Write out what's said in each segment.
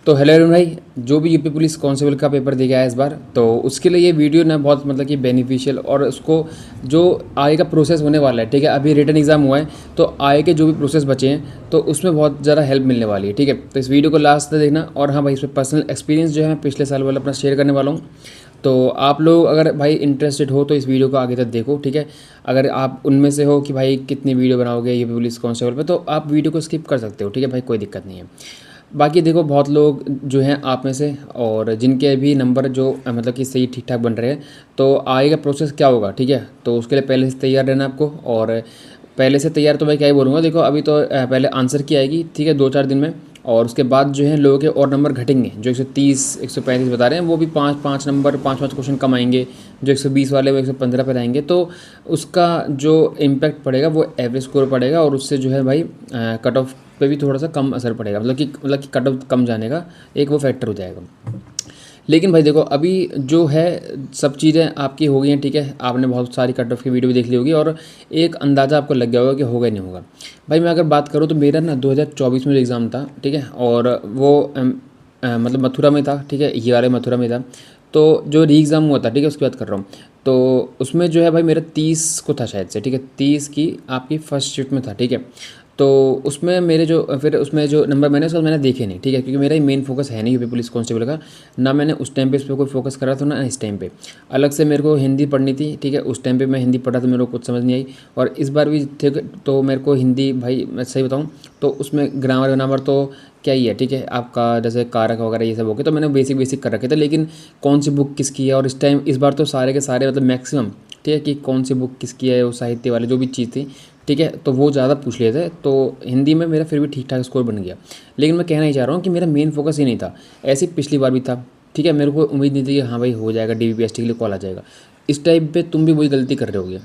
तो hello everyone भाई, जो भी यूपी पुलिस कांस्टेबल का पेपर दे गया है इस बार, तो उसके लिए ये वीडियो ना बहुत मतलब कि बेनिफिशियल और उसको जो आगे का प्रोसेस होने वाला है, ठीक है। अभी रिटन एग्ज़ाम हुआ है, तो आगे के जो भी प्रोसेस बचे हैं तो उसमें बहुत ज़्यादा हेल्प मिलने वाली है, ठीक है। तो इस वीडियो को लास्ट तक देखना। और हाँ भाई, इसमें पर्सनल एक्सपीरियंस जो है मैं पिछले साल वाला अपना शेयर करने वाला हूँ। तो आप लोग अगर भाई इंटरेस्टेड हो तो इस वीडियो को आगे तक देखो, ठीक है। अगर आप उनमें से हो कि भाई कितनी वीडियो बनाओगे यूपी पुलिस कांस्टेबल पे, तो आप वीडियो को स्किप कर सकते हो, ठीक है भाई, कोई दिक्कत नहीं है। बाकी देखो, बहुत लोग जो हैं आप में से और जिनके भी नंबर जो मतलब कि सही ठीक ठाक बन रहे हैं, तो आगे का प्रोसेस क्या होगा, ठीक है। तो उसके लिए पहले से तैयार रहना आपको। और पहले से तैयार तो मैं क्या ही बोलूँगा, देखो अभी तो पहले आंसर की आएगी, ठीक है, 2-4 दिन में। और उसके बाद जो है लोगों के और नंबर घटेंगे। जो 130 135 बता रहे हैं, वो भी 5-5 नंबर 5-5 क्वेश्चन कम आएंगे। जो 120 वाले वो 115 पर आएंगे। तो उसका जो इम्पैक्ट पड़ेगा वो एवरेज स्कोर पड़ेगा, और उससे जो है भाई कट ऑफ पे भी थोड़ा सा कम असर पड़ेगा। मतलब कि कट ऑफ कम जाने का एक वो फैक्टर हो जाएगा। लेकिन भाई देखो, अभी जो है सब चीज़ें आपकी हो गई हैं, ठीक है। आपने बहुत सारी कट ऑफ की वीडियो भी देख ली होगी और एक अंदाज़ा आपको लग गया होगा कि होगा नहीं होगा। भाई मैं अगर बात करूँ तो मेरा ना 2024 में जो एग्ज़ाम था, ठीक है, और वो मतलब मथुरा में था, ठीक है, ये वाले मथुरा में था। तो जो री एग्ज़ाम हुआ था, ठीक है, उसकी बात कर रहा हूँ। तो उसमें जो है भाई मेरा 30 को था शायद से, ठीक है, 30 की आपकी फर्स्ट शिफ्ट में था, ठीक है। तो उसमें मेरे जो फिर उसमें जो नंबर मैंने उसका मैंने देखे नहीं, ठीक है, क्योंकि मेरा ही मेन फोकस है नहीं यूपी पुलिस कांस्टेबल का। ना मैंने उस टाइम पे इस पर कोई फोकस करा था, ना इस टाइम पे। अलग से मेरे को हिंदी पढ़नी थी, ठीक है। उस टाइम पे मैं हिंदी पढ़ा तो मेरे को कुछ समझ नहीं आई। और इस बार भी थे तो मेरे को हिंदी, भाई मैं सही बताऊँ तो उसमें ग्रामर वनामर तो क्या ही है, ठीक है। आपका जैसे कारक वगैरह ये सब हो गए, तो मैंने बेसिक बेसिक कर रखे थे। लेकिन कौन सी बुक किसकी है, और इस बार तो सारे के सारे मतलब मैक्सिमम, ठीक है, कि कौन सी बुक किसकी है, वो साहित्य वाले जो भी चीज़ थी, ठीक है, तो वो ज़्यादा पूछ लिए थे। तो हिंदी में मेरा फिर भी ठीक ठाक स्कोर बन गया। लेकिन मैं कहना ही चाह रहा हूँ कि मेरा मेन फोकस ही नहीं था। ऐसे ही पिछली बार भी था, ठीक है। मेरे को उम्मीद नहीं थी कि हाँ भाई हो जाएगा, DVPST के लिए कॉल आ जाएगा। इस टाइम पे तुम भी वही गलती कर रहे होगे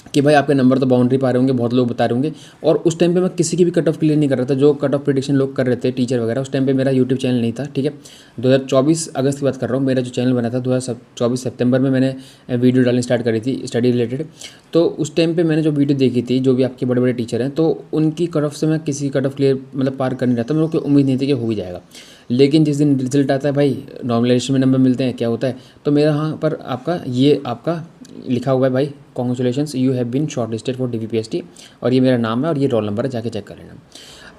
कि भाई आपके नंबर तो बाउंड्री पा रहे होंगे, बहुत लोग बता रहे होंगे। और उस टाइम पे मैं किसी की भी कट ऑफ क्लियर नहीं कर रहा था। जो कट ऑफ प्रिडिक्शन लोग कर रहे थे, टीचर वगैरह, उस टाइम पे मेरा यूट्यूब चैनल नहीं था, ठीक है। 2024 अगस्त की बात कर रहा हूँ। मेरा जो चैनल बना था 2024 सितंबर में मैंने वीडियो डालनी स्टार्ट करी थी स्टडी रिलेटेड। तो उस टाइम पर मैंने जो वीडियो देखी थी, जो भी आपके बड़े बड़े टीचर हैं, तो उनकी कट ऑफ से मैं किसी कट ऑफ क्लियर मतलब पार कर नहीं रहा था। मेरे को कोई उम्मीद नहीं थी कि हो भी जाएगा। लेकिन जिस दिन रिजल्ट आता है भाई, नॉर्मलाइजेशन में नंबर मिलते हैं, क्या होता है, तो मेरा यहाँ पर आपका लिखा हुआ है भाई, congratulations you have been shortlisted for DVPST। और ये मेरा नाम है और ये रोल नंबर है, जाके चेक कर लेना।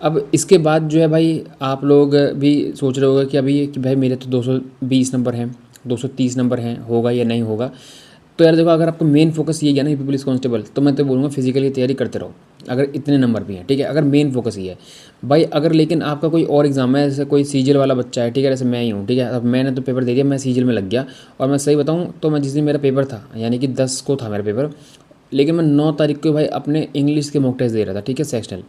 अब इसके बाद जो है भाई, आप लोग भी सोच रहे होगा कि अभी कि भाई मेरे तो 220 नंबर हैं, 230 नंबर हैं, होगा या नहीं होगा। तो यार देखो, अगर आपको मेन फोकस ये है ना यूपी पुलिस कांस्टेबल, तो मैं तो बोलूँगा फिजिकली तैयारी करते रहो, अगर इतने नंबर भी हैं, ठीक है। अगर मेन फोकस ये है भाई, अगर लेकिन आपका कोई और एग्जाम है, जैसे कोई सीजल वाला बच्चा है, ठीक है, जैसे मैं ही हूँ, ठीक है। अब मैंने तो पेपर दे दिया, मैं सीजल में लग गया। और मैं सही बताऊँ तो मैं जिस दिन मेरा पेपर था, यानी कि 10 को था मेरा पेपर, लेकिन मैं 9 तारीख को भाई अपने इंग्लिश के मॉक टेस्ट दे रहा था, ठीक है, सेक्शनल।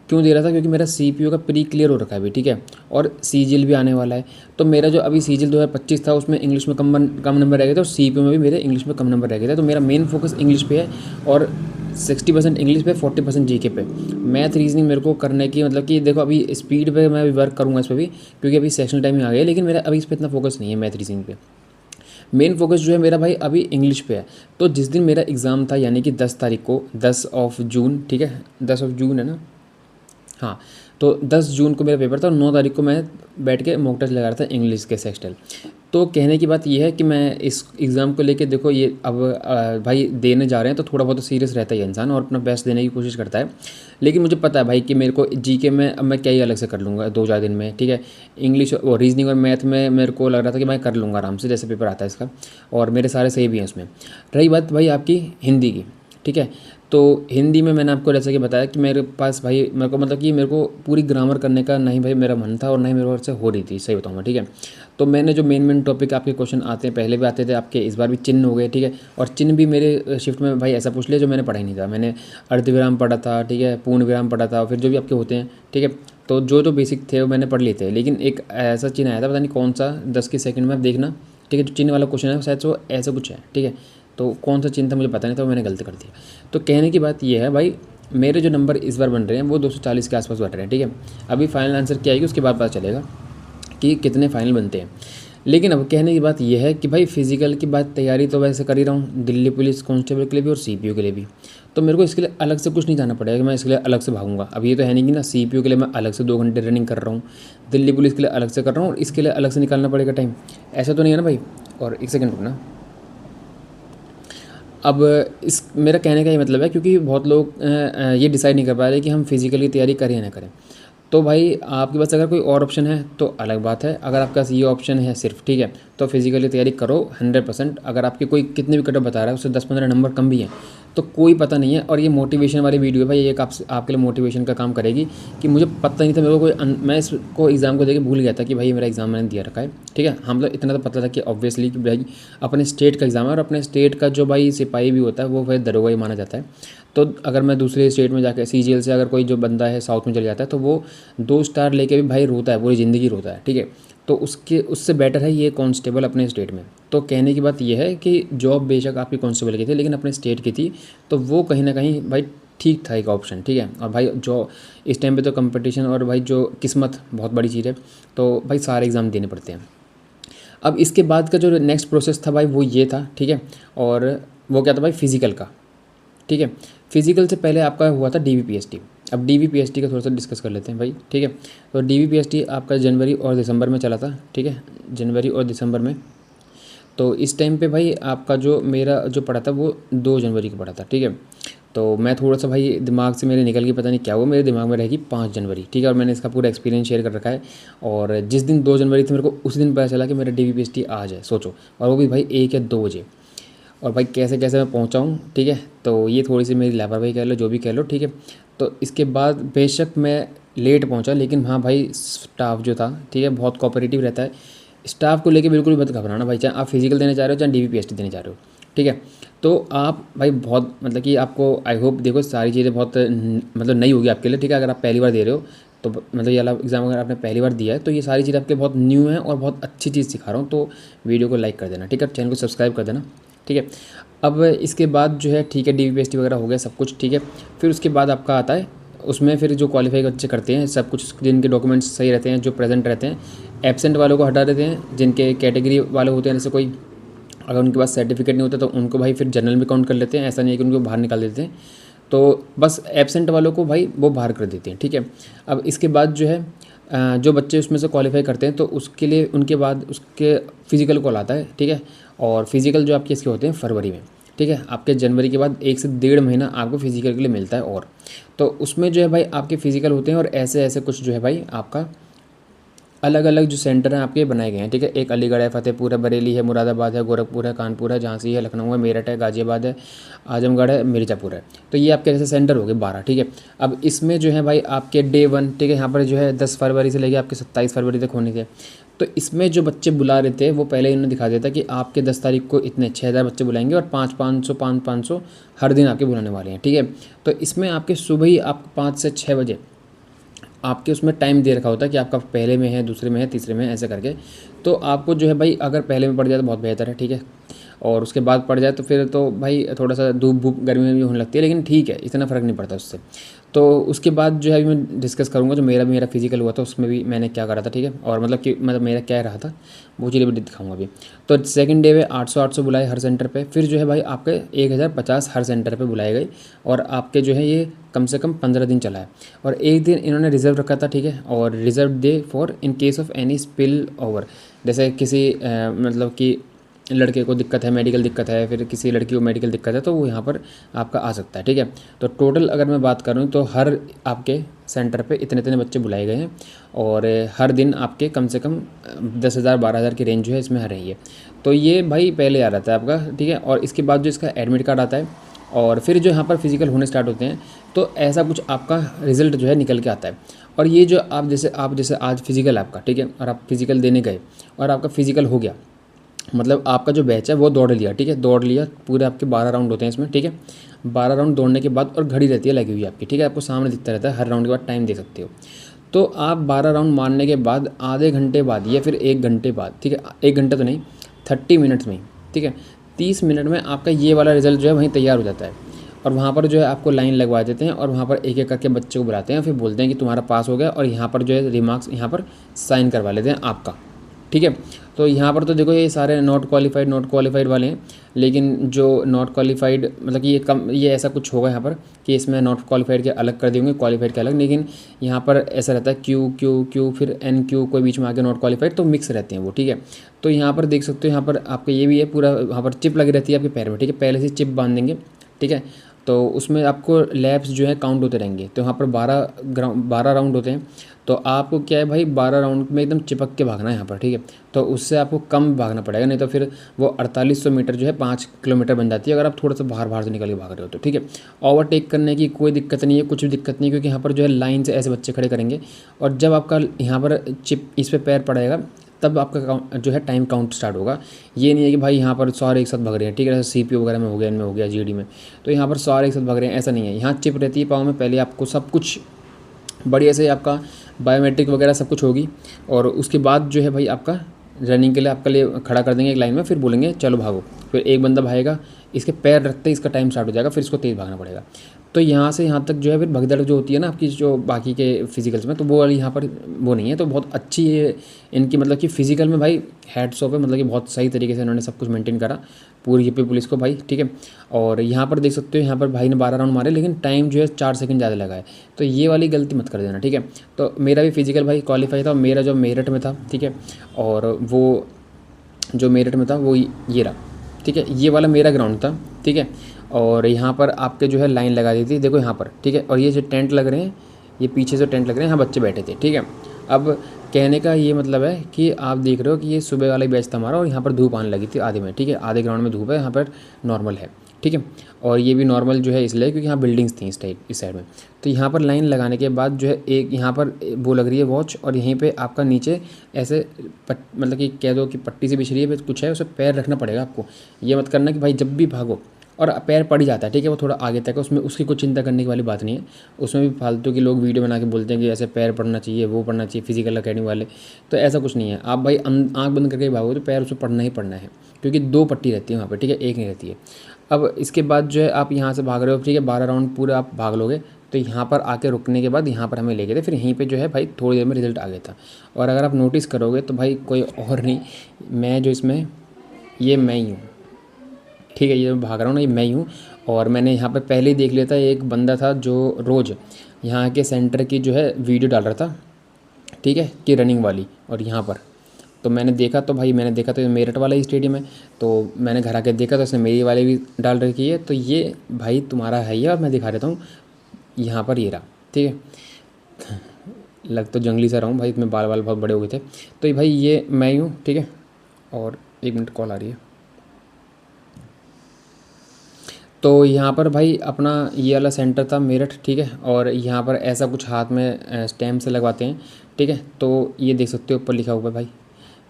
क्यों दे रहा था? क्योंकि मेरा CPO का प्री क्लियर हो रखा है अभी, ठीक है। और सीजिल भी आने वाला है। तो मेरा जो अभी सीजिल 2025 था, उसमें इंग्लिश में कम नंबर रह गए थे, और CPO में भी मेरे इंग्लिश में कम नंबर रह गए थे। तो मेरा मेन फोकस इंग्लिश पे है, और 60% इंग्लिश पे, 40% GK पे। मैथ रीजनिंग मेरे को करने की मतलब कि देखो, अभी स्पीड पे मैं अभी वर्क करूँगा इस पर भी, क्योंकि अभी सेक्शनल टाइमिंग आ गई है। लेकिन मेरा अभी इस पर इतना फोकस नहीं है मैथ रीजनिंग पे। मेन फोकस जो है मेरा भाई अभी इंग्लिश पे है। तो जिस दिन मेरा एग्ज़ाम था, यानी कि 10 तारीख को, 10 ऑफ जून, ठीक है, 10 ऑफ जून है ना, हाँ। तो 10 जून को मेरा पेपर था, और 9 तारीख को मैं बैठ के मॉक टेस्ट लगा रहा था इंग्लिश के सेक्शनल। तो कहने की बात यह है कि मैं इस एग्ज़ाम को लेके, देखो ये अब भाई देने जा रहे हैं, तो थोड़ा बहुत सीरियस रहता है ये इंसान, और अपना बेस्ट देने की कोशिश करता है। लेकिन मुझे पता है भाई कि मेरे को GK में अब मैं क्या ही अलग से कर लूँगा 2-4 दिन में, ठीक है। इंग्लिश और रीजनिंग और मैथ में मेरे को लग रहा था कि मैं कर लूँगा आराम से, जैसे पेपर आता है इसका। और मेरे सारे सही भी हैं उसमें। रही बात भाई आपकी हिंदी की, ठीक है। तो हिंदी में मैंने आपको जैसे कि बताया कि मेरे पास भाई, मेरे को मतलब कि मेरे को पूरी ग्रामर करने का नहीं भाई मेरा मन था, और ना ही मेरे को से हो रही थी, सही बताऊँगा, ठीक है। तो मैंने जो मेन टॉपिक आपके क्वेश्चन आते हैं, पहले भी आते थे आपके, इस बार भी चिन्ह हो गए, ठीक है। और चिन्ह भी मेरे शिफ्ट में भाई ऐसा पूछ लिया जो मैंने पढ़ा ही नहीं था। मैंने अर्धविराम पढ़ा था, ठीक है, पूर्ण विराम पढ़ा था, फिर जो भी आपके होते हैं, ठीक है। तो जो बेसिक थे वो मैंने पढ़ लिए थे। लेकिन एक ऐसा चिन्ह आया था, पता नहीं कौन सा, 10 के सेकंड में आप देखना, ठीक है। जो चिन्ह वाला क्वेश्चन है शायद वो ऐसा कुछ है, ठीक है। तो कौन सा चिन्ह था मुझे पता नहीं था, वो मैंने गलत कर दिया। तो कहने की बात ये है भाई, मेरे जो नंबर इस बार बन रहे हैं वो 240 के आसपास बन रहे हैं, ठीक है। अभी फाइनल आंसर क्या आएगी उसके बाद पता चलेगा कि कितने फाइनल बनते हैं। लेकिन अब कहने की बात यह है कि भाई फ़िज़िकल की बात तैयारी तो वैसे कर ही रहा हूँ दिल्ली पुलिस कांस्टेबल के लिए भी और सीपीओ के लिए भी। तो मेरे को इसके लिए अलग से कुछ नहीं जाना पड़ेगा कि मैं इसके लिए अलग से भागूंगा। अब ये तो है नहीं कि ना सीपीओ के लिए मैं अलग से 2 घंटे रनिंग कर रहा हूँ, दिल्ली पुलिस के लिए अलग से कर रहा हूँ और इसके लिए अलग से निकालना पड़ेगा टाइम। ऐसा तो नहीं है ना भाई। और एक सेकंड रुकना। अब इस मेरा कहने का ये मतलब है, क्योंकि बहुत लोग ये डिसाइड नहीं कर पा रहे कि हम फिज़िकल की तैयारी करें या ना करें। तो भाई आपके पास अगर कोई और ऑप्शन है तो अलग बात है, अगर आपके पास ये ऑप्शन है सिर्फ, ठीक है, तो फिज़िकली तैयारी करो 100%। अगर आपकी कोई कितने भी कट ऑफ बता रहा है उससे 10-15 नंबर कम भी हैं तो कोई पता नहीं है। और ये मोटिवेशन वाली वीडियो है भाई, एक आपके लिए मोटिवेशन का काम करेगी कि मुझे पता नहीं था, मेरे को मैं इसको एग्ज़ाम को देके भूल गया था कि भाई मेरा एग्ज़ाम मैंने दिया रखा है, ठीक है। हम लोग इतना तो पता था कि ऑब्वियसली कि भाई अपने स्टेट का एग्ज़ाम है और अपने स्टेट का जो भाई सिपाही भी होता है वो भाई दरोगा ही माना जाता है। तो अगर मैं दूसरे स्टेट में जाकर सीजीएल से अगर कोई जो बंदा है साउथ में चले जाता है तो वो 2 स्टार लेके भी भाई रोता है, पूरी ज़िंदगी रोता है, ठीक है। तो उससे बेटर है ये कांस्टेबल अपने स्टेट में। तो कहने की बात यह है कि जॉब बेशक आपकी कांस्टेबल की थी लेकिन अपने स्टेट की थी, तो वो कहीं ना कहीं भाई ठीक था एक ऑप्शन, ठीक है। और भाई जो इस टाइम पे तो कंपटीशन और भाई जो किस्मत बहुत बड़ी चीज़ है, तो भाई सारे एग्ज़ाम देने पड़ते हैं। अब इसके बाद का जो नेक्स्ट प्रोसेस था भाई वो ये था, ठीक है। और वो क्या था भाई, फिज़िकल का, ठीक है। फिज़िकल से पहले आपका हुआ था डीवीपीएसटी। अब डीवीपीएसटी का थोड़ा सा डिस्कस कर लेते हैं भाई, ठीक है। तो डीवीपीएसटी आपका जनवरी और दिसंबर में चला था, ठीक है, जनवरी और दिसंबर में। तो इस टाइम पे भाई आपका जो मेरा जो पड़ा था वो 2 जनवरी को पड़ा था, ठीक है। तो मैं थोड़ा सा भाई दिमाग से मेरे निकल गई, पता नहीं क्या हुआ, मेरे दिमाग में रहेगी 5 जनवरी, ठीक है। और मैंने इसका पूरा एक्सपीरियंस शेयर कर रखा है। और जिस दिन 2 जनवरी थी मेरे को उस दिन पता चला कि मेरा डीवीपीएसटी आज है, सोचो। और वो भी भाई 1 या 2 बजे। और भाई कैसे कैसे मैं पहुंचा हूँ, ठीक है। तो ये थोड़ी सी मेरी लापरवाही कह लो, जो भी कह लो, ठीक है। तो इसके बाद बेशक मैं लेट पहुंचा लेकिन हाँ भाई स्टाफ जो था, ठीक है, बहुत कोऑपरेटिव रहता है। स्टाफ को लेके बिल्कुल मत घबराना भाई, चाहे आप फिजिकल देने जा रहे हो चाहे डीवीपीएसटी देने जा रहे हो, ठीक है। तो आप भाई बहुत मतलब कि आपको आई होप देखो सारी चीज़ें बहुत मतलब नई होगी आपके लिए, ठीक है। अगर आप पहली बार दे रहे हो तो मतलब ये वाला एग्ज़ाम अगर आपने पहली बार दिया है तो ये सारी चीज़ें आपके बहुत न्यू हैं और बहुत अच्छी चीज़ सिखा रहा हूँ। तो वीडियो को लाइक कर देना, ठीक है, चैनल को सब्सक्राइब कर देना, ठीक है। अब इसके बाद जो है, ठीक है, डीवीपीएसटी वगैरह हो गया सब कुछ, ठीक है। फिर उसके बाद आपका आता है उसमें फिर जो क्वालिफाई बच्चे करते हैं सब कुछ, जिनके डॉक्यूमेंट्स सही रहते हैं, जो प्रेजेंट रहते हैं, एब्सेंट वालों को हटा देते हैं। जिनके कैटेगरी वाले होते हैं, जैसे कोई अगर उनके पास सर्टिफिकेट नहीं होता तो उनको भाई फिर जनरल में काउंट कर लेते हैं, ऐसा नहीं है कि उनको बाहर निकाल देते हैं। तो बस एब्सेंट वालों को भाई वो बाहर कर देते हैं, ठीक है। अब इसके बाद जो है जो बच्चे उसमें से क्वालिफाई करते हैं तो उसके लिए उनके बाद उसके फिज़िकल कॉल आता है, ठीक है। और फिज़िकल जो आपके इसके होते हैं फरवरी में, ठीक है। आपके जनवरी के बाद 1 से 1.5 महीना आपको फिज़िकल के लिए मिलता है। और तो उसमें जो है भाई आपके फिज़िकल होते हैं और ऐसे ऐसे कुछ जो है भाई आपका अलग अलग जो सेंटर हैं आपके बनाए गए हैं, ठीक है। एक अलीगढ़ है, फतेहपुर है, बरेली है, मुरादाबाद है, गोरखपुर है, कानपुर है, झांसी है, लखनऊ है, मेरठ है, गाजियाबाद है, आजमगढ़ है, मिर्ज़ापुर है। तो ये आपके जैसे सेंटर हो गए 12, ठीक है। अब इसमें जो है भाई आपके डे 1, ठीक है, यहाँ पर जो है 10 फरवरी से लेकर आपके 27 फरवरी तक होने थे। तो इसमें जो बच्चे बुला रहे थे वो पहले इन्होंने दिखा दिया था कि आपके 10 तारीख को इतने 6000 बच्चे बुलाएंगे और 500 हर दिन आपके बुलाने वाले हैं, ठीक है। तो इसमें आपके सुबह ही आप 5 से 6 बजे आपके उसमें टाइम दे रखा होता है कि आपका पहले में है, दूसरे में है, तीसरे में है, ऐसे करके। तो आपको जो है भाई अगर पहले में पड़ जाए तो बहुत बेहतर है, ठीक है। और उसके बाद पड़ जाए तो फिर तो भाई थोड़ा सा धूप भूप गर्मी में भी होने लगती है, लेकिन ठीक है, इतना फ़र्क नहीं पड़ता उससे। तो उसके बाद जो है अभी मैं डिस्कस करूँगा जो मेरा फिजिकल हुआ था उसमें भी मैंने क्या करा था, ठीक है। और मतलब कि मतलब मेरा क्या रहा था वो चीज़ें भी दिखाऊंगा अभी। तो सेकंड डे में 800 बुलाए हर सेंटर पे। फिर जो है भाई आपके 1050 हर सेंटर पे बुलाए गए और आपके जो है ये कम से कम 15 दिन चला है। और एक दिन इन्होंने रिजर्व रखा था, ठीक है। और reserve day for in case of any spill over, जैसे किसी मतलब कि लड़के को दिक्कत है, मेडिकल दिक्कत है, फिर किसी लड़की को मेडिकल दिक्कत है तो वो यहाँ पर आपका आ सकता है, ठीक है। तो टोटल अगर मैं बात करूँ तो हर आपके सेंटर पे इतने इतने बच्चे बुलाए गए हैं और हर दिन आपके कम से कम 10,000 12,000 की रेंज जो है इसमें आ रही है। तो ये भाई पहले आ रहा था आपका, ठीक है। और इसके बाद जो इसका एडमिट कार्ड आता है और फिर जो यहाँ पर फिजिकल होने स्टार्ट होते हैं तो ऐसा कुछ आपका रिजल्ट जो है निकल के आता है। और ये जो आप जैसे आज फिजिकल आपका, ठीक है, और आप फिजिकल देने गए और आपका फिजिकल हो गया, मतलब आपका जो बैच है वो दौड़ लिया, ठीक है, दौड़ लिया पूरे आपके 12 राउंड होते हैं इसमें, ठीक है। 12 राउंड दौड़ने के बाद और घड़ी रहती है लगी हुई आपकी, ठीक है, आपको सामने दिखता रहता है, हर राउंड के बाद टाइम देख सकते हो। तो आप 12 राउंड मारने के बाद आधे घंटे बाद या फिर 1 घंटे बाद, ठीक है, 1 घंटा तो नहीं 30 मिनट्स में, ठीक है, 30 मिनट में आपका ये वाला रिजल्ट जो है वहीं तैयार हो जाता है। और वहाँ पर जो है आपको लाइन लगवा देते हैं और वहाँ पर एक एक करके बच्चे को बुलाते हैं, फिर बोलते हैं कि तुम्हारा पास हो गया और यहाँ पर जो है रिमार्क्स यहाँ पर साइन करवा लेते हैं आपका, ठीक है। तो यहाँ पर तो देखो ये सारे नॉट क्वालिफाइड वाले हैं, लेकिन जो नॉट क्वालिफाइड मतलब कि ये ऐसा कुछ होगा यहाँ पर कि इसमें नॉट क्वालिफाइड के अलग कर देंगे, क्वालिफाइड के अलग, लेकिन यहाँ पर ऐसा रहता है क्यू क्यू क्यू फिर एन क्यू कोई बीच में आके नॉट क्वालिफाइड, तो मिक्स रहते हैं वो, ठीक है। तो यहाँ पर देख सकते हो, यहाँ पर आपका ये भी है पूरा, यहाँ पर चिप लगी रहती है आपके पैर में, ठीक है, पहले से चिप बांध देंगे, ठीक है। तो उसमें आपको लैप्स जो है काउंट होते रहेंगे, तो यहाँ पर 12 राउंड होते हैं। तो आपको क्या है भाई, 12 राउंड में एकदम चिपक के भागना है यहाँ पर, ठीक है। तो उससे आपको कम भागना पड़ेगा, नहीं तो फिर वो 4800 मीटर जो है 5 किलोमीटर बन जाती है अगर आप थोड़ा सा बाहर से निकल के भाग रहे हो तो, ठीक है। ओवरटेक करने की कोई दिक्कत नहीं है, कुछ भी दिक्कत नहीं है, क्योंकि यहाँ पर जो है लाइन से ऐसे बच्चे खड़े करेंगे, और जब आपका यहाँ पर चिप इस पर पैर पड़ेगा तब आपका जो है टाइम काउंट स्टार्ट होगा। ये नहीं है कि भाई यहाँ पर सारे एक साथ भाग रहे हैं, ठीक है, जैसे सीपीयू वगैरह में हो गया, इनमें हो गया, जीडी में, तो यहाँ पर सारे एक साथ भाग रहे हैं, ऐसा नहीं है। यहाँ चिप रहती है पाँव में, पहले आपको सब कुछ बढ़िया से आपका बायोमेट्रिक वगैरह सब कुछ होगी, और उसके बाद जो है भाई आपका रनिंग के लिए आपके लिए खड़ा कर देंगे एक लाइन में, फिर बोलेंगे चलो भागो, फिर एक बंदा भागेगा, इसके पैर रखते ही इसका टाइम स्टार्ट हो जाएगा, फिर इसको तेज़ भागना पड़ेगा। तो यहाँ से यहाँ तक जो है फिर भगदड़ जो होती है ना आपकी जो बाकी के फिजिकल्स में, तो वो वाली यहाँ पर वो नहीं है। तो बहुत अच्छी है इनकी, मतलब कि फ़िज़िकल में भाई हैट्स ऑफ है, मतलब कि बहुत सही तरीके से इन्होंने सब कुछ मेंटेन करा पूरी यूपी पुलिस को भाई, ठीक है। और यहाँ पर देख सकते हो, यहाँ पर भाई ने 12 राउंड मारे, लेकिन टाइम जो है 4 सेकंड ज़्यादा लगा है, तो ये वाली गलती मत कर देना, ठीक है। तो मेरा भी फिजिकल भाई क्वालिफाई था, मेरा जो मेरठ में था, ठीक है, और वो जो मेरठ में था वो ये रहा, ठीक है, ये वाला मेरा ग्राउंड था, ठीक है। और यहाँ पर आपके जो है लाइन लगा दी थी, देखो यहाँ पर, ठीक है। और ये जो टेंट लग रहे हैं, ये पीछे जो टेंट लग रहे हैं, यहाँ बच्चे बैठे थे, ठीक है। अब कहने का ये मतलब है कि आप देख रहे हो कि ये सुबह वाला बैच था हमारा, और यहाँ पर धूप आने लगी थी आधे में, ठीक है, आधे ग्राउंड में धूप है, यहाँ पर नॉर्मल है, ठीक है। और ये भी नॉर्मल जो है इसलिए क्योंकि यहाँ बिल्डिंग्स थी इस साइड में। तो यहाँ पर लाइन लगाने के बाद जो है एक यहाँ पर वो लग रही है वॉच, और यहीं पे आपका नीचे ऐसे मतलब कि कह दो कि पट्टी से बिछ रही है, कुछ है, उसे पैर रखना पड़ेगा आपको। ये मत करना कि भाई जब भी भागो और पैर पड़ ही जाता है, ठीक है, वो थोड़ा आगे तक है, उसमें उसकी कुछ चिंता करने की वाली बात नहीं है। उसमें भी फालतू के लोग वीडियो बना के बोलते हैं कि ऐसे पैर पड़ना चाहिए, वो पड़ना चाहिए, फिजिकल अकेडमी वाले, तो ऐसा कुछ नहीं है। आप भाई आँख बंद करके भागो तो पैर उसमें पड़ना ही पड़ना है, क्योंकि 2 पट्टी रहती है वहाँ पर, ठीक है, एक नहीं रहती है। अब इसके बाद जो है आप यहाँ से भाग रहे हो, ठीक है, 12 राउंड पूरे आप भाग लोगे, तो यहाँ पर आके रुकने के बाद यहाँ पर हमें ले गए थे, फिर यहीं पे जो है भाई थोड़ी देर में रिजल्ट आ गया था। और अगर आप नोटिस करोगे तो भाई कोई और नहीं, मैं जो इसमें ये मैं ही हूँ, ठीक है, ये भाग रहा हूँ ना, ये मैं ही हूँ। और मैंने यहाँ पर पहले ही देख लिया था, एक बंदा था जो रोज़ यहाँ के सेंटर की जो है वीडियो डाल रहा था, ठीक है, कि रनिंग वाली, और यहाँ पर तो मैंने देखा, तो भाई मैंने देखा तो ये मेरठ वाला ही स्टेडियम है, तो मैंने घर आके देखा तो इसने मेरी वाली भी डाल रखी है, तो ये भाई तुम्हारा है ही, और मैं दिखा देता हूँ यहाँ पर, ये रहा, ठीक है। लग तो जंगली सा रहा हूँ भाई, इसमें बाल बहुत बड़े हो गए थे। तो ये भाई ये मैं ही हूँ, ठीक है। और 1 मिनट कॉल आ रही है। तो यहाँ पर भाई अपना ये वाला सेंटर था मेरठ, ठीक है। और यहाँ पर ऐसा कुछ हाथ में स्टैम्प से लगवाते हैं, ठीक है। तो ये देख सकते हो ऊपर लिखा हुआ है भाई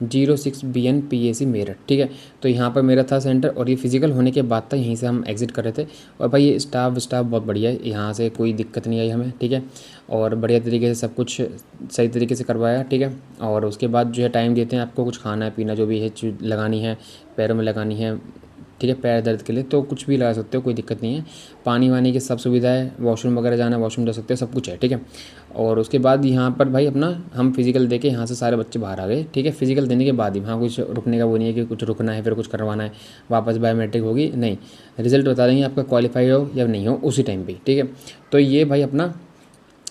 06 BN PAC मेरठ, ठीक है। तो यहाँ पर मेरा था सेंटर, और ये फिजिकल होने के बाद था, यहीं से हम एग्जिट कर रहे थे। और भाई ये स्टाफ बहुत बढ़िया है, यहाँ से कोई दिक्कत नहीं आई हमें, ठीक है। और बढ़िया तरीके से सब कुछ सही तरीके से करवाया, ठीक है। और उसके बाद जो है टाइम देते हैं आपको, कुछ खाना है पीना जो भी है चीज़ लगानी है, पैरों में लगानी है, ठीक है, पैर दर्द के लिए तो कुछ भी लगा सकते हो, कोई दिक्कत नहीं है। पानी वानी की सब सुविधा है, वॉशरूम वगैरह जाना वॉशरूम जा सकते हो, सब कुछ है, ठीक है। और उसके बाद यहाँ पर भाई अपना हम फिजिकल देके यहाँ से सारे बच्चे बाहर आ गए, ठीक है। फिजिकल देने के बाद ही वहाँ कुछ रुकने का वो नहीं है कि कुछ रुकना है फिर कुछ करवाना है, वापस बायोमेट्रिक होगी, नहीं, रिजल्ट बता देंगे आपका क्वालिफाई हो या नहीं हो उसी टाइम पर, ठीक है। तो ये भाई अपना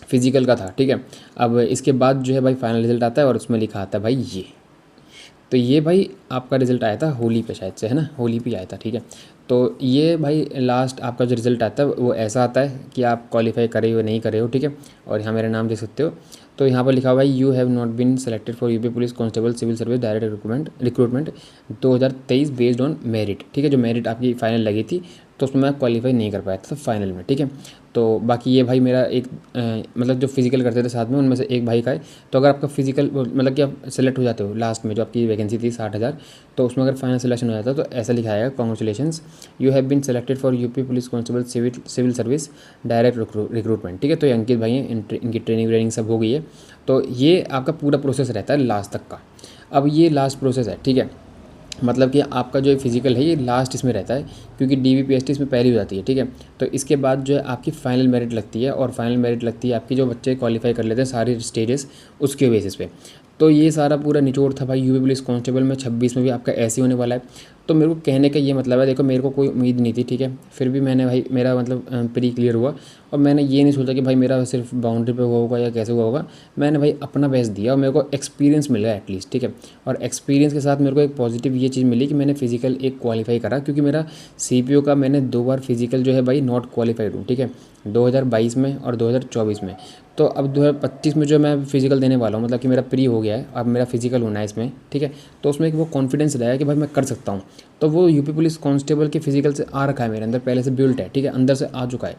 फिजिकल का था, ठीक है। अब इसके बाद जो है भाई फाइनल रिजल्ट आता है, और उसमें लिखा आता है भाई ये, तो ये भाई आपका रिज़ल्ट आया था होली पे शायद से, है ना, होली पे आया था, ठीक है। तो ये भाई लास्ट आपका जो रिज़ल्ट आता है वो ऐसा आता है कि आप क्वालिफाई करे हो नहीं करे हो, ठीक है। और यहाँ मेरा नाम देख सकते हो, तो यहाँ पर लिखा हुआ है you have not been selected for UP police constable civil service direct recruitment 2023 based on merit, ठीक है। जो मेरिट आपकी फाइनल लगी थी तो उसमें मैं क्वालिफाई नहीं कर पाया था फाइनल में, ठीक है। तो बाकी ये भाई मेरा एक मतलब जो फिजिकल करते थे साथ में उनमें से एक भाई का है। तो अगर आपका फिजिकल मतलब कि आप सेलेक्ट हो जाते हो लास्ट में, जो आपकी वैकेंसी थी 60,000, तो उसमें अगर फाइनल सिलेक्शन हो जाता है तो ऐसा लिखा आएगा congratulations you have been selected for UP police constable civil service direct recruitment, ठीक है। तो ये अंकित भाई हैं, इनकी ट्रेनिंग सब हो गई है। तो ये आपका पूरा प्रोसेस रहता है लास्ट तक का। अब ये लास्ट प्रोसेस है, ठीक है, मतलब कि आपका जो फिजिकल है ये लास्ट इसमें रहता है, क्योंकि DVPST इसमें पहली हो जाती है, ठीक है। तो इसके बाद जो है आपकी फाइनल मेरिट लगती है, और फाइनल मेरिट लगती है आपकी जो बच्चे क्वालिफाई कर लेते हैं सारे स्टेजेस उसके बेसिस पे। तो ये सारा पूरा निचोड़ था भाई यूपी पुलिस कांस्टेबल में। 26 में भी आपका ऐसे ही होने वाला है। तो मेरे को कहने का ये मतलब है, देखो मेरे को कोई उम्मीद नहीं थी, ठीक है, फिर भी मैंने भाई मेरा मतलब प्री क्लियर हुआ और मैंने ये नहीं सोचा कि भाई मेरा सिर्फ बाउंड्री पे हुआ होगा या कैसे हुआ होगा। मैंने भाई अपना बेस्ट दिया और मेरे को एक्सपीरियंस मिल गया एटलीस्ट, ठीक है। और एक्सपीरियंस के साथ मेरे को एक पॉजिटिव ये चीज़ मिली कि मैंने फिजिकल एक क्वालिफाई करा, क्योंकि मेरा सीपीओ का मैंने 2 बार फिजिकल जो है भाई नॉट क्वालिफाइड हूँ, ठीक है, 2022 में और 2024 में। तो अब 2025 में जो मैं फिजिकल देने वाला हूँ, मतलब कि मेरा प्री हो गया है, अब मेरा फिजिकल होना है इसमें, ठीक है। तो उसमें एक वो कॉन्फिडेंस रहेगा कि भाई मैं कर सकता हूँ। तो वो यूपी पुलिस कांस्टेबल के फिजिकल से आ रखा है मेरे अंदर, पहले से बिल्ट है, ठीक है, अंदर से आ चुका है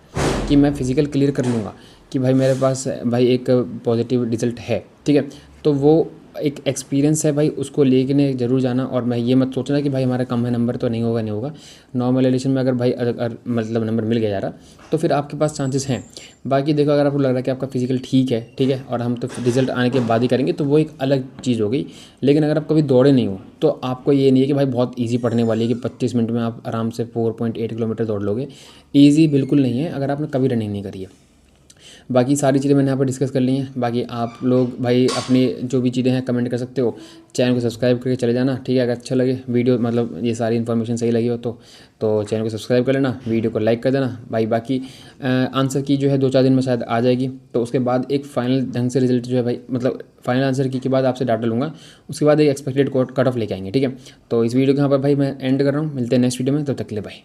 कि मैं फिजिकल क्लियर कर लूँगा, कि भाई मेरे पास भाई एक पॉजिटिव रिजल्ट है, ठीक है। तो वो एक एक्सपीरियंस है भाई, उसको लेके ज़रूर जाना। और मैं ये मत सोचना कि भाई हमारा कम है नंबर तो नहीं होगा, नहीं होगा। नॉर्मल एडिशन में अगर भाई अगर मतलब नंबर मिल गया जा रहा तो फिर आपके पास चांसेस हैं। बाकी देखो, अगर आपको लग रहा है कि आपका फिजिकल ठीक है, ठीक है, और हम तो रिजल्ट आने के बाद ही करेंगे, तो वो एक अलग चीज़ हो गई। लेकिन अगर आप कभी दौड़े नहीं हो तो आपको ये नहीं है कि भाई बहुत ईजी पड़ने वाली है कि 25 मिनट में आप आराम से 4.8 किलोमीटर दौड़ लोगे। ईजी बिल्कुल नहीं है अगर आपने कभी रनिंग नहीं करी है। बाकी सारी चीज़ें मैंने यहाँ पर डिस्कस कर ली हैं। बाकी आप लोग भाई अपनी जो भी चीज़ें हैं कमेंट कर सकते हो। चैनल को सब्सक्राइब करके चले जाना, ठीक है। अगर अच्छा लगे वीडियो, मतलब ये सारी इन्फॉर्मेशन सही लगी हो तो चैनल को सब्सक्राइब कर लेना, वीडियो को लाइक कर देना भाई। बाकी आंसर की जो है 2-4 दिन में शायद आ जाएगी, तो उसके बाद एक फाइनल ढंग से रिजल्ट जो है भाई, मतलब फाइनल आंसर की के बाद आपसे डाटा लूँगा, उसके बाद एक एक्सपेक्टेड कट ऑफ लेके आएंगे, ठीक है। तो इस वीडियो को यहाँ पर भाई मैं एंड कर रहा हूँ। मिलते हैं नेक्स्ट वीडियो में, तब तक के लिए बाय।